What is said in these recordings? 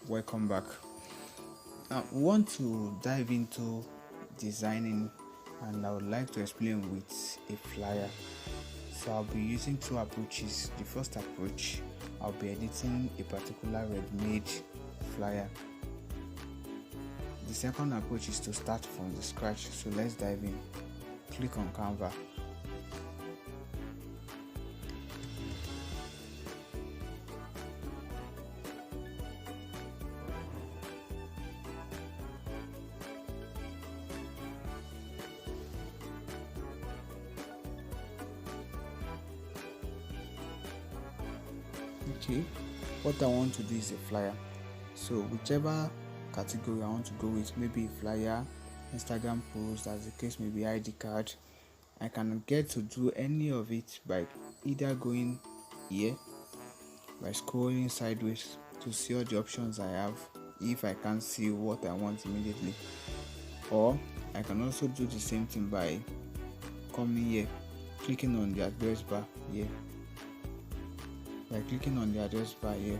Welcome back. Now we want to dive into designing, and I would like to explain with a flyer. So I'll be using two approaches. The first approach, I'll be editing a particular ready-made flyer. The second approach is to start from the scratch. So let's dive in. Click on Canva. Okay, what I want to do is a flyer. So whichever category I want to go with, maybe flyer, Instagram post, as the case may be, ID card, I can get to do any of it by either going here, by scrolling sideways to see all the options I have if I can't see what I want immediately, or I can also do the same thing by coming here, clicking on the address bar here. By clicking on the address bar here,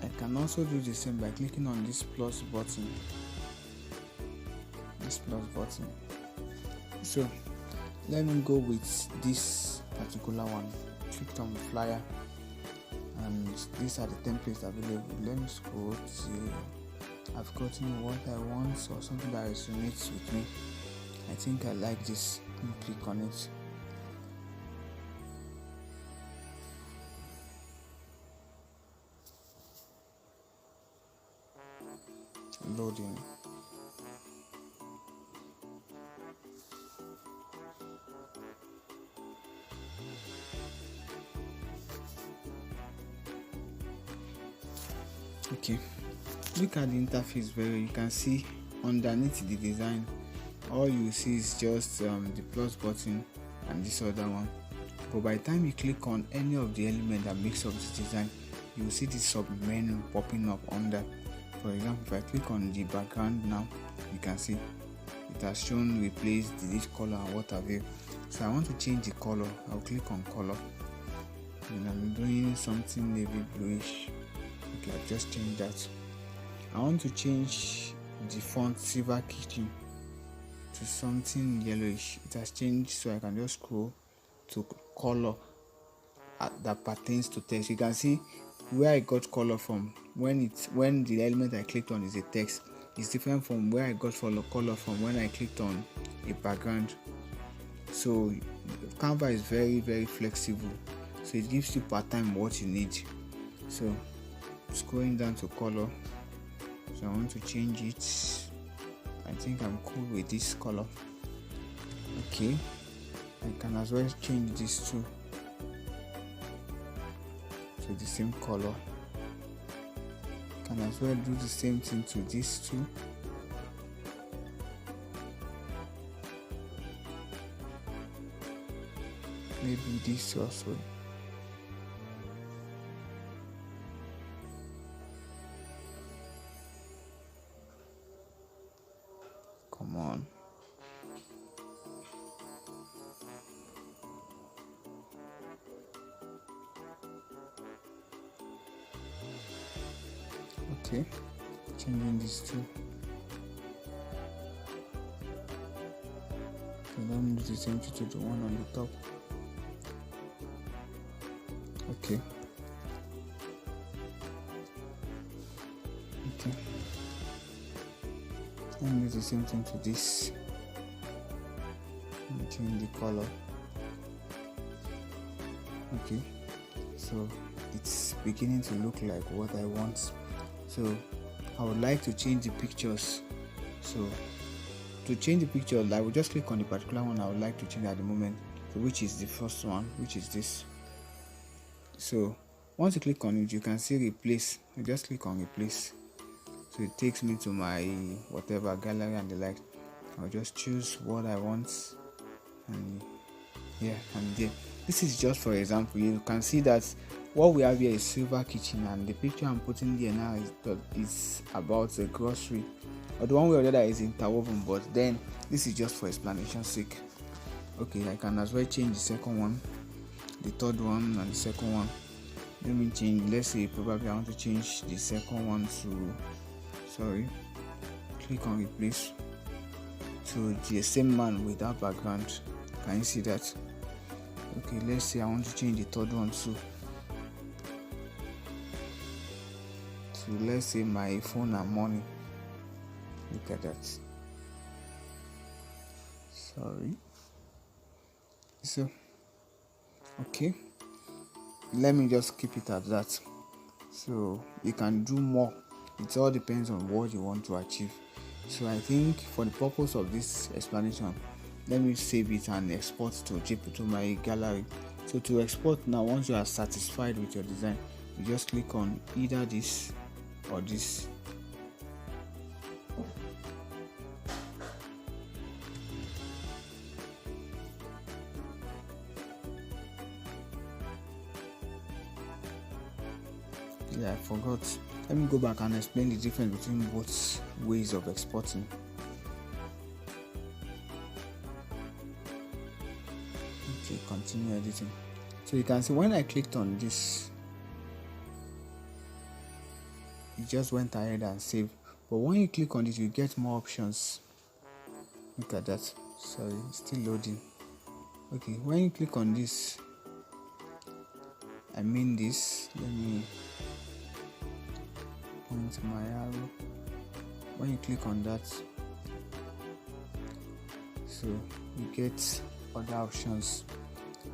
I can also do the same by clicking on this plus button. So let me go with this particular one. Click on the flyer, and these are the templates available. Let me scroll till I've gotten what I want or something that resonates with me. I think I like this. Click on it. Loading. Okay, look at the interface. You can see underneath the design, all you see is just the plus button and this other one. But by the time you click on any of the elements that makes up this design, you will see this sub menu popping up under. For example, if I click on the background now, you can see it has shown replace, delete color and what have you. So I want to change the color. I'll click on color, and I'm doing something navy bluish. Okay, I've just changed that. I want to change the font silver kitchen to something yellowish. It has changed, so I can just scroll to color that pertains to text. You can see where I got color from. When the element I clicked on is a text, it's different from where I got color from when I clicked on a background. So Canva is very, very flexible, so it gives you part time what you need. So scrolling down to color, so I want to change it. I think I'm cool with this color. Okay, I can as well change this too to the same color. Can as well do the same thing to this too. Maybe this also. Come on. Okay, changing this too. Okay, let me do the same thing to the one on the top. Okay. Let me do the same thing to this. Change the color. Okay, so it's beginning to look like what I want. So I would like to change the pictures. So to change the picture, I will just click on the particular one I would like to change at the moment, so which is the first one, which is this. So once you click on it, you can see replace. You just click on replace, so it takes me to my whatever gallery and the like. I'll just choose what I want, and yeah, and there. This is just for example. You can see that what we have here is silver kitchen, and the picture I'm putting here now is about a grocery, or the one way or the other is interwoven, but then this is just for explanation sake. Okay, I can as well change the second one, the third one, and the second one. Let me change, let's say probably I want to change the second one to, click on replace to the same man without background. Can you see that? Okay, let's say I want to change the third one to let's say my phone and money. Look at that. So okay, let me just keep it at that. So you can do more. It all depends on what you want to achieve. So I think for the purpose of this explanation, let me save it and export to my gallery. So to export now, once you are satisfied with your design, you just click on either this or this. Yeah, I forgot. Let me go back and explain the difference between both ways of exporting. Okay, continue editing. So you can see when I clicked on this, it just went ahead and saved. But when you click on this, you get more options. Look at that. Sorry, it's still loading. Okay, when you click on this, let me point my arrow. When you click on that, so you get other options.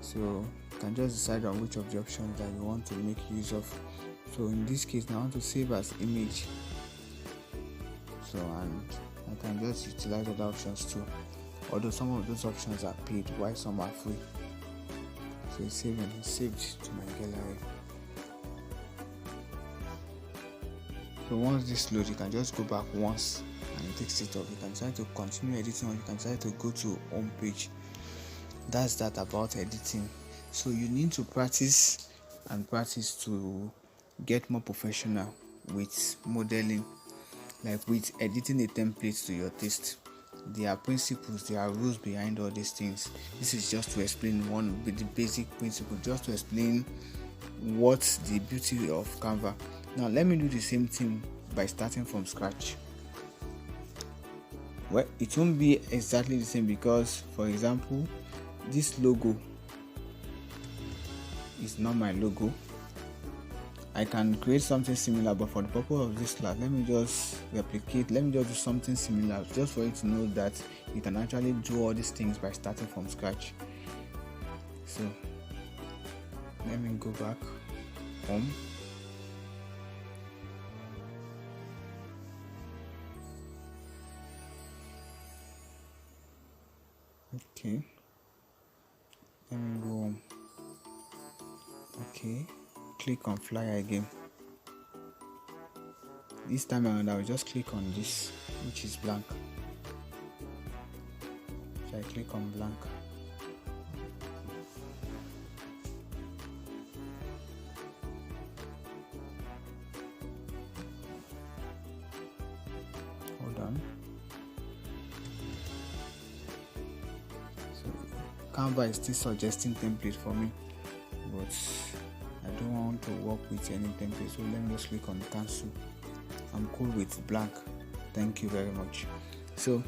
So you can just decide on which of the options that you want to make use of. So in this case, now I want to save as image. So and I can just utilize other options too. Although some of those options are paid, while some are free. So it's saved to my gallery. So once this loads, you can just go back once and it takes it off. You can try to continue editing, or you can try to go to home page. That's that about editing. So you need to practice to get more professional with modeling, like with editing a template to your taste. There are principles, there are rules behind all these things. This is just to explain the basic principle, just to explain what's the beauty of Canva. Now let me do the same thing by starting from scratch. Well, it won't be exactly the same because, for example, this logo is not my logo. I can create something similar, but for the purpose of this class, let me just do something similar, just for you to know that you can actually do all these things by starting from scratch. So let me go back home. Okay, let me go home. Okay, click on flyer again. This time around I will just click on this, which is blank. So I click on blank. Hold on. So Canva is still suggesting template for me, but I don't want to work with any template, so let me just click on cancel. I'm cool with blank. Thank you very much. So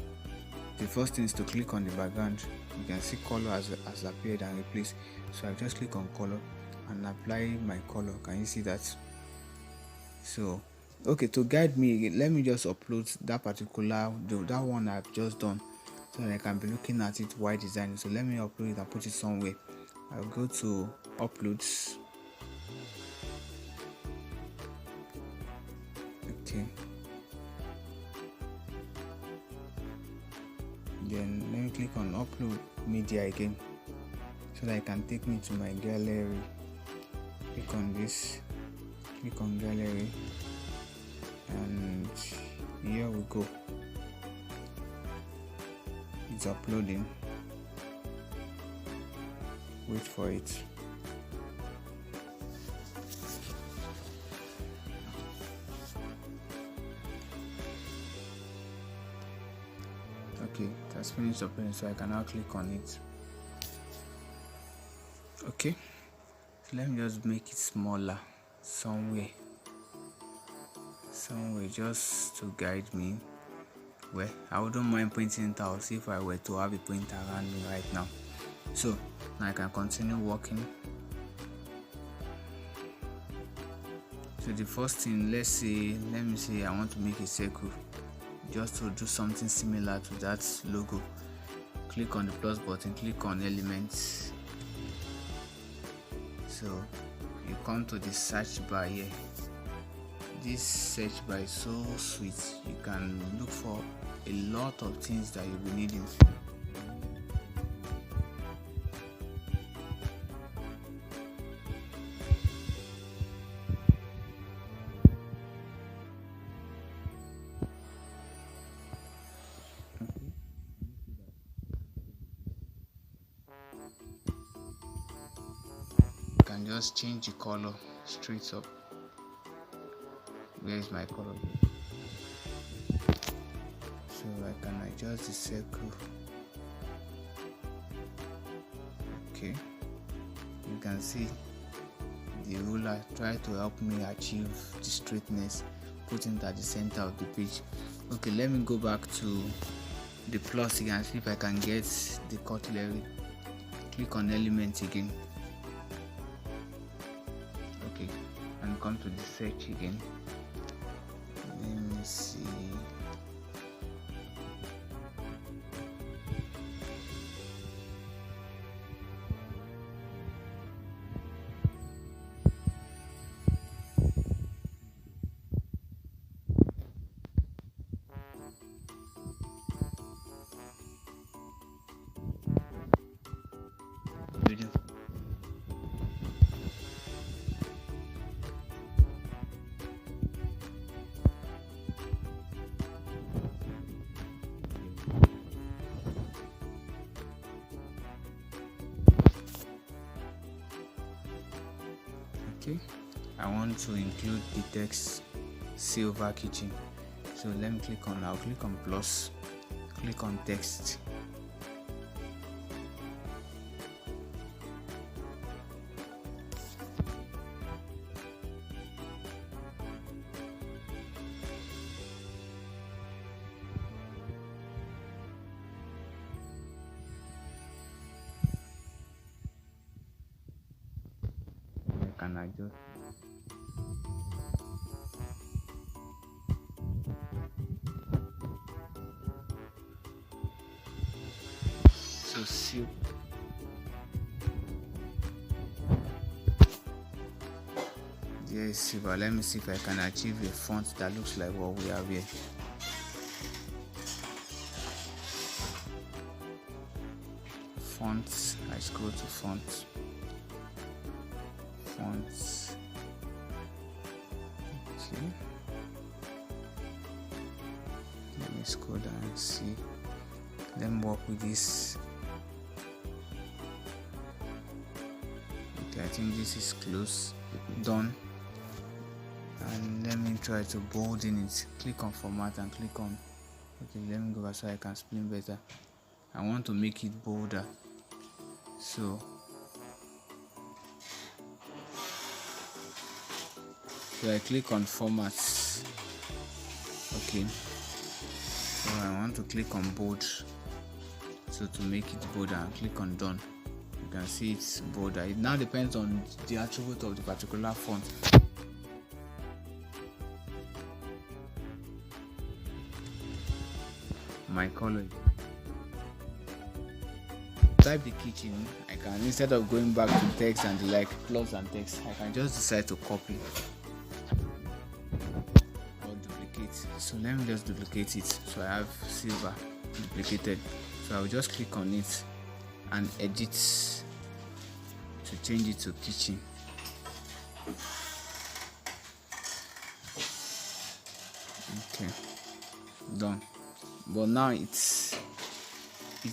the first thing is to click on the background. You can see color has appeared and replaced. So I just click on color and apply my color. Can you see that? So okay, to guide me, let me just upload that that one I've just done, so that I can be looking at it while designing. So let me upload it and put it somewhere. I'll go to uploads. Okay, then let me click on upload media again, so that it can take me to my gallery. Click on this, click on gallery, and here we go. It's uploading. Wait for it. Okay, it has finished uploading, so I can now click on it. Okay, So let me just make it smaller somewhere just to guide me. Well, I wouldn't mind printing it out if I were to have a printer around me right now. So now I can continue working. So the first thing, let me say I want to make a circle, just to do something similar to that logo. Click on the plus button, click on elements. So you come to the search bar here. This search bar is so sweet. You can look for a lot of things that you'll be needing. You can just change the color straight up. Where is my color? So I can adjust the circle. Okay, you can see the ruler try to help me achieve the straightness, putting it at the center of the page. Okay, let me go back to the plus again and see if I can get the cutlery. Click on elements again. Okay, and come to the search again. Let me see. Okay, I want to include the text silver kitchen. So let me click on, I'll click on plus, click on text. Can I just so see yes silver. Let me see if I can achieve a font that looks like what we have here. Fonts, I scroll to fonts. Fonts. Okay. Let me scroll down and see. Let me work with this. Okay, I think this is close. Done. And let me try to bolden it. Click on format and click on. Okay, let me go back so I can explain better. I want to make it bolder. So I click on formats. Okay, so I want to click on bold, so to make it bolder, and click on done. You can see it's bolder. It now depends on the attribute of the particular font. My color. Type the kitchen. I can, instead of going back to text and the like plus and text, I can just decide to copy or duplicate. So let me just duplicate it. So I have silver duplicated. So I will just click on it and edit to change it to kitchen. Okay, done. But now it's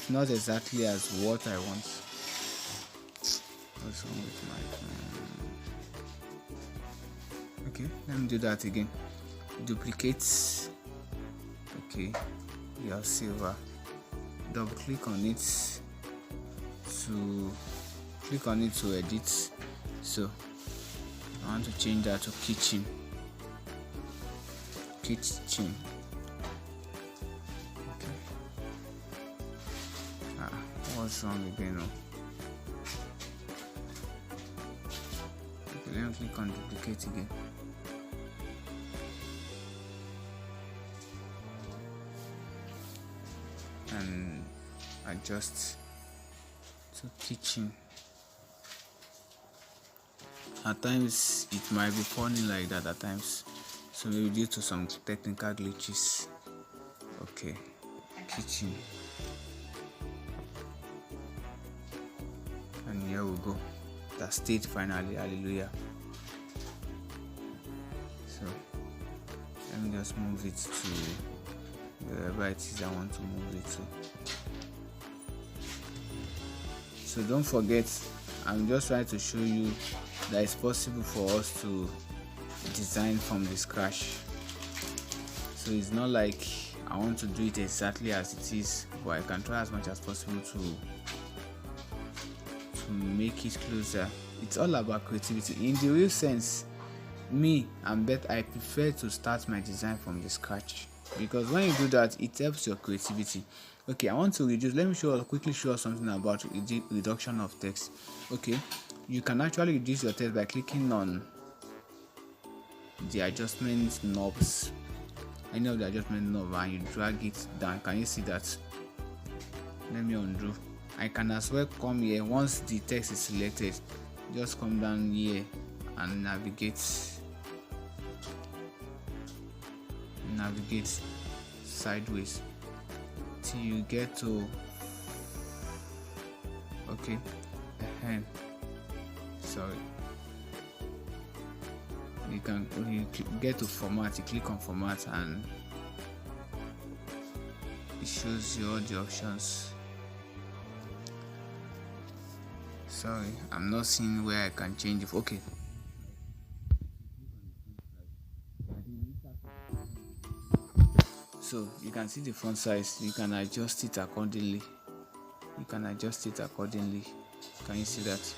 not exactly as what I want. What's wrong with my phone? Okay, let me do that again. Duplicate. Okay, your silver. Double click on it to edit. So I want to change that to kitchen. Okay. What's wrong again? Okay, let me click on duplicate again. And adjust to kitchen. At times it might be funny like that at times, so maybe due to some technical glitches. Okay, kitchen, and here we go. That state finally, hallelujah. So let me just move it to wherever it is I want to move it to. So don't forget, I'm just trying to show you that it's possible for us to design from the scratch. So it's not like I want to do it exactly as it is, but I can try as much as possible to make it closer. It's all about creativity. In the real sense, I prefer to start my design from the scratch, because when you do that, it helps your creativity. Okay, I want to reduce. Let me quickly show you something about reduction of text. Okay, you can actually reduce your text by clicking on the adjustment knobs, any of the adjustment knob, and you drag it down. Can you see that? Let me undo. I can as well come here. Once the text is selected, just come down here and navigate sideways till you get to sorry, when you get to format, you click on format and it shows you all the options. Sorry, I'm not seeing where I can change it. Okay, so you can see the font size. You can adjust it accordingly. Can you see that?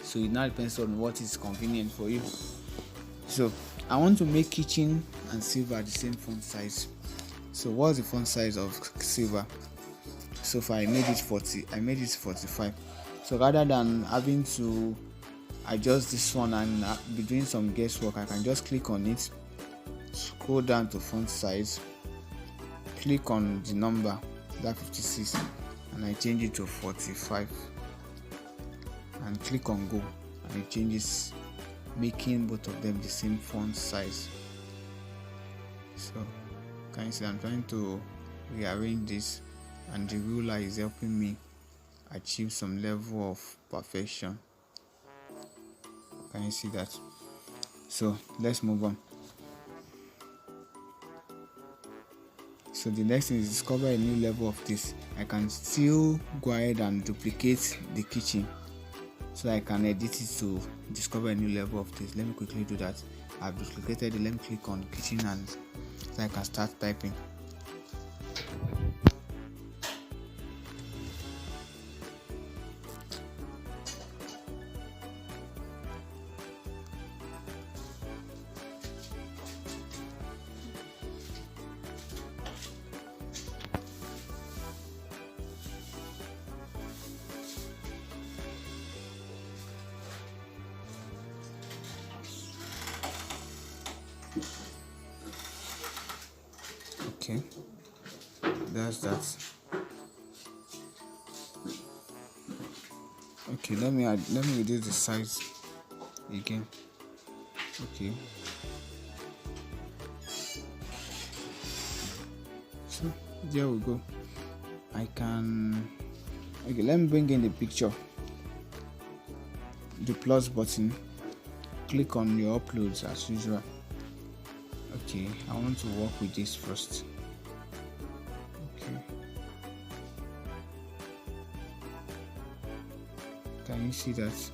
So it now depends on what is convenient for you. So I want to make kitchen and silver the same font size. So what's the font size of silver? So far I made it 40. I made it 45. So rather than having to adjust this one and be doing some guesswork, I can just click on it, scroll down to font size, click on the number, that 56, and I change it to 45, and click on go, and it changes, making both of them the same font size. So can you see I'm trying to rearrange this, and the ruler is helping me achieve some level of perfection. Can you see that? So let's move on. So the next thing is discover a new level of this. I can still go ahead and duplicate the kitchen, so I can edit it to discover a new level of this. Let me quickly do that. I've duplicated it. Let me click on kitchen, and so I can start typing. Okay, that's that. Okay, let me reduce the size again. Okay, so there we go. Let me bring in the picture, the plus button, click on your uploads as usual. Okay, I want to work with this first. Okay, can you see that?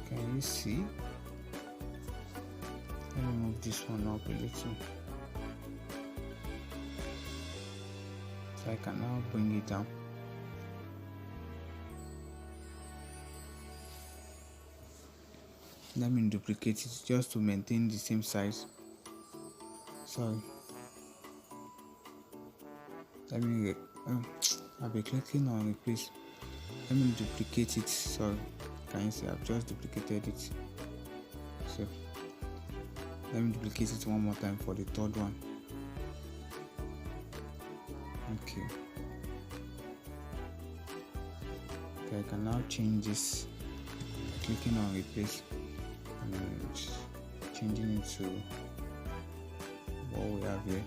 Can you see? Let me move this one up a little, so I can now bring it down. let me duplicate it just to maintain the same size. Sorry, let me I'll be clicking on replace. Let me duplicate it. Sorry, can you see I've just duplicated it? So let me duplicate it one more time for the third one. Okay, I can now change this, clicking on replace and changing it to what we have here,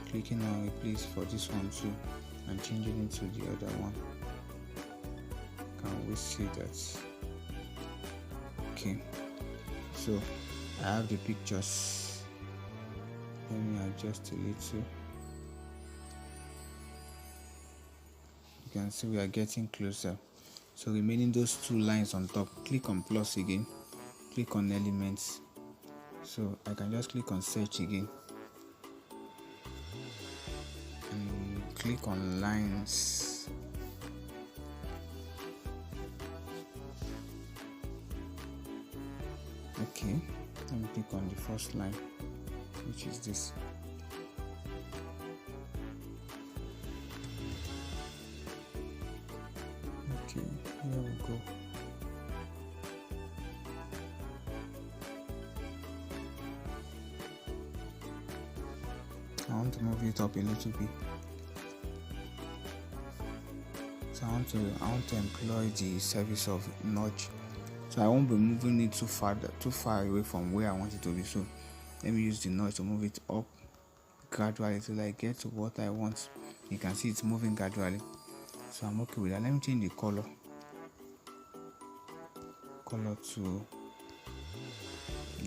clicking on replace for this one too and changing it to the other one. Can we see that? Okay, so I have the pictures. Let me adjust a little. You can see we are getting closer. So remaining those two lines on top, click on plus again, click on elements. So I can just click on search again and click on lines. Okay, let me click on the first line, which is this. Okay, here we go. I want to move it up a little bit. So I want to employ the service of nudge. So I won't be moving it too far away from where I want it to be. So let me use the nudge to move it up gradually till I get to what I want. You can see it's moving gradually. So I'm okay with that. Let me change the color to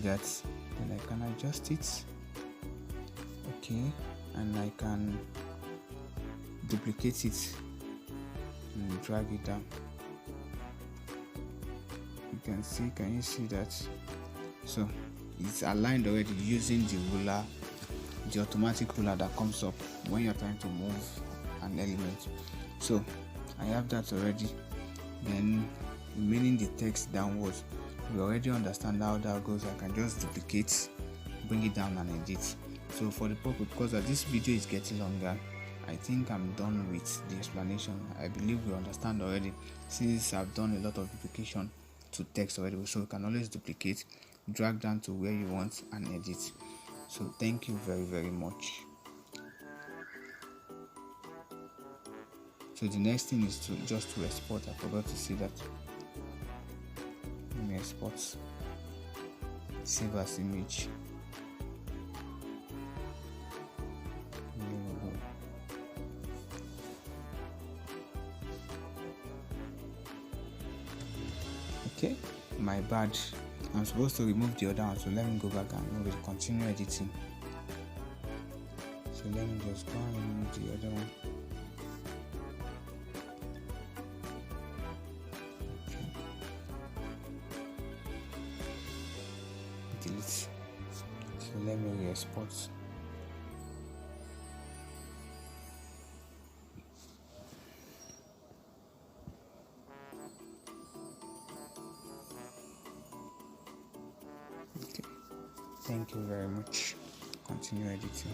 that. Then I can adjust it. Okay, and I can duplicate it and drag it down. Can you see that? So it's aligned already using the ruler, the automatic ruler that comes up when you're trying to move an element. So I have that already. Then remaining the text downwards, we already understand how that goes. I can just duplicate, bring it down and edit. So for the purpose, because this video is getting longer, I think I'm done with the explanation. I believe we understand already, since I've done a lot of duplication to text already. So you can always duplicate, drag down to where you want and edit. So thank you very, very much. So the next thing is to export. I forgot to say that. Let me export, save as image. Okay, my bad. I'm supposed to remove the other one, so let me go back and we will continue editing. So let me just go and remove the other one. Okay. Delete. So let me re-export. Thank you very much. Continue editing.